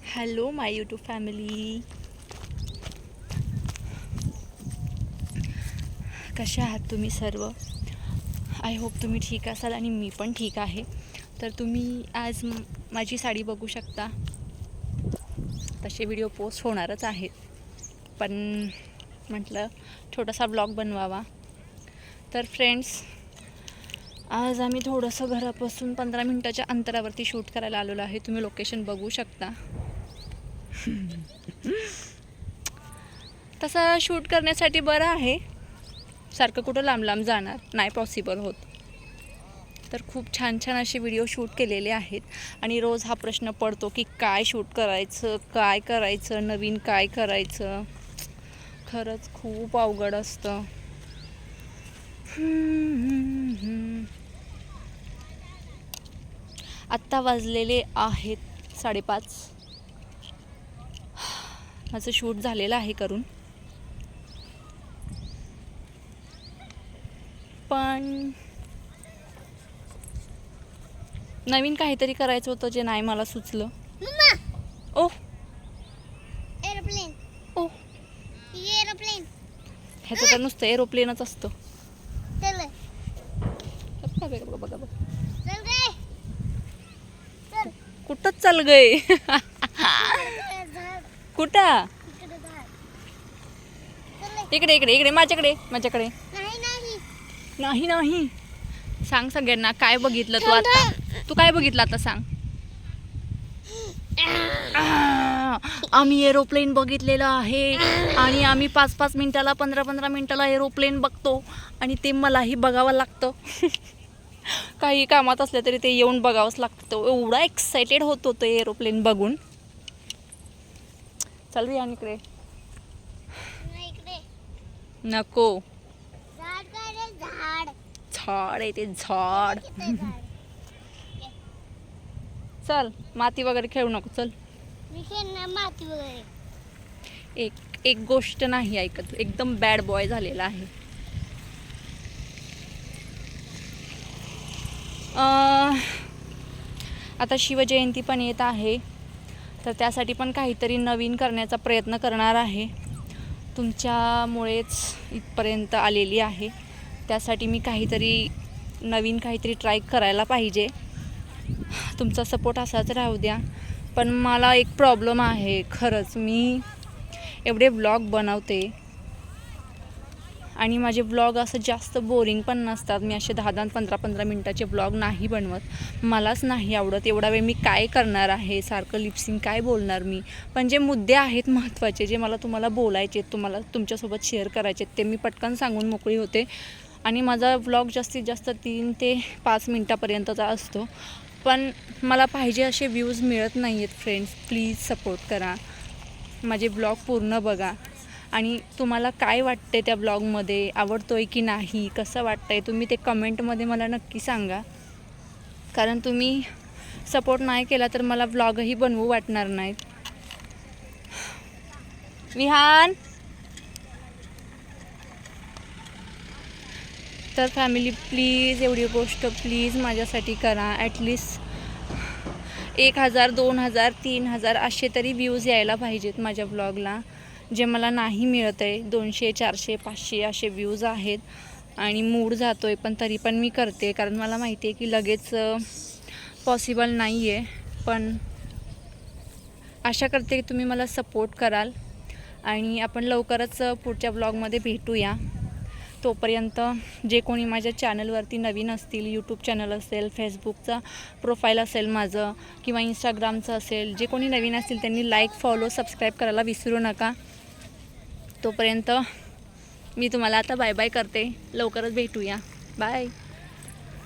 Hello माय YouTube family, कशा आहात तुम्ही सर्व? आय होप तुम्ही ठीक असाल आणि मी पण ठीक आहे. तर तुम्ही आज माझी साडी बघू शकता. तसे व्हिडिओ पोस्ट होणारच आहेत, पण म्हटलं छोटासा ब्लॉग बनवावा. तर फ्रेंड्स, आज आम्ही थोडंसं घरापासून 15 मिनटाच्या अंतरावरती शूट करायला आलेलो आहे. तुम्ही लोकेशन बघू शकता. तसं शूट करण्यासाठी बरं आहे, सारखं कुठं लांब लांब जाणार नाही पॉसिबल होत. तर खूप छान छान असे व्हिडिओ शूट केलेले आहेत. आणि रोज हा प्रश्न पडतो की काय शूट करायचं, काय करायचं, नवीन काय करायचं. खरंच खूप अवघड असतं. आत्ता वाजलेले आहेत 5:30. माझं शूट झालेलं आहे करून, पण नवीन काहीतरी करायचं होतं जे नाही मला सुचलं. ओ एरोप्लेन, ओ एरोप्लेन, ह्याचं तर नुसतं एरोप्लेनच असतं. चल बघा बघा बघा, चल रे, चल कुठंच चाल गय. झाड, कुठं? इकडे झाड, चल इकडे इकडे इकडे, माझ्याकडे माझ्याकडे. नाही नाही नाही नाही, सांग सगळ्यांना काय बघितलं तू आता. तू काय बघितलं आता सांग. आम्ही एरोप्लेन बघितलेलं आहे आणि आम्ही 5-5 मिनिटाला 15-15 मिनिटाला एरोप्लेन बघतो आणि ते मलाही बघावं लागतं. काही कामात असलं तरी ते येऊन बघावंच लागतं. एवढा एक्सायटेड होतो ते एरोप्लेन बघून. चल रियान इकडे. इकडे नको, झाड काय रे, झाड झाड आहे ते झाड. किती झाड. चल, माती वगैरे खेळू नको. चल, मी खेळणार माती वगैरे. एक गोष्ट नाही ऐकत, एकदम बॅड बॉय झालेला आहे. आता शिवजयंती पण येत आहे, तर त्यासाठी पण काहीतरी नवीन करण्याचा प्रयत्न करणार आहे. तुमच्यामुळेच इथपर्यंत आलेली आहे, त्यासाठी मी नवीन काहीतरी ट्राय करायला पाहिजे. तुमचा सपोर्ट असाच राहू द्या. पण मला एक प्रॉब्लेम आहे खरंच. मी एवढे व्लॉग बनवते आणि माझे व्लॉग असं जास्त बोरिंग पण नसतात. मी असे 10-10, 15-15 मिनटाचे व्लॉग नाही बनवत. मलाच नाही आवडत. एवढा वेळ मी काय करणार आहे, सारखं लिपसिंग काय बोलणार मी. पण जे मुद्दे आहेत महत्त्वाचे, जे मला तुम्हाला बोलायचे, तुमच्यासोबत शेअर करायचे, ते मी पटकन सांगून मोकळी होते. आणि माझा व्लॉग जास्तीत जास्त 3 ते 5 मिनटापर्यंतचा असतो. पण मला पाहिजे असे व्ह्यूज मिळत नाही आहेत. फ्रेंड्स, प्लीज सपोर्ट करा. माझे व्लॉग पूर्ण बघा आणि तुम्हाला काय वाटते त्या ब्लॉगमध्ये, आवडतोय की नाही, कसं वाटतंय, तुम्ही ते कमेंटमध्ये मला नक्की सांगा. कारण तुम्ही सपोर्ट नाही केला तर मला व्लॉगही बनवू वाटणार नाहीत. विहान, तर फॅमिली प्लीज एवढी गोष्ट प्लीज माझ्यासाठी करा. ॲटलिस्ट 1000, 2000, 3000 असे तरी व्ह्यूज यायला पाहिजेत माझ्या ब्लॉगला, जे मला नाही मिळत आहे. 200, 400, 500 असे व्ह्यूज आहेत आणि मूड जातो आहे. पण तरी पण मी करते, कारण मला माहिती आहे की लगेच पॉसिबल नाही आहे. पण आशा करते की तुम्ही मला सपोर्ट कराल आणि आपण लवकरच पुढच्या ब्लॉगमध्ये भेटूया. तोपर्यंत जे कोणी माझ्या चॅनलवरती नवीन असतील, यूट्यूब चॅनल असेल, फेसबुकचा प्रोफाईल असेल माझं, किंवा इंस्टाग्रामचं असेल, जे कोणी नवीन असतील त्यांनी लाईक, फॉलो, सबस्क्राईब करायला विसरू नका. तोपर्यंत मी तुम्हाला आता बाय बाय करते. लवकरच भेटूया. बाय.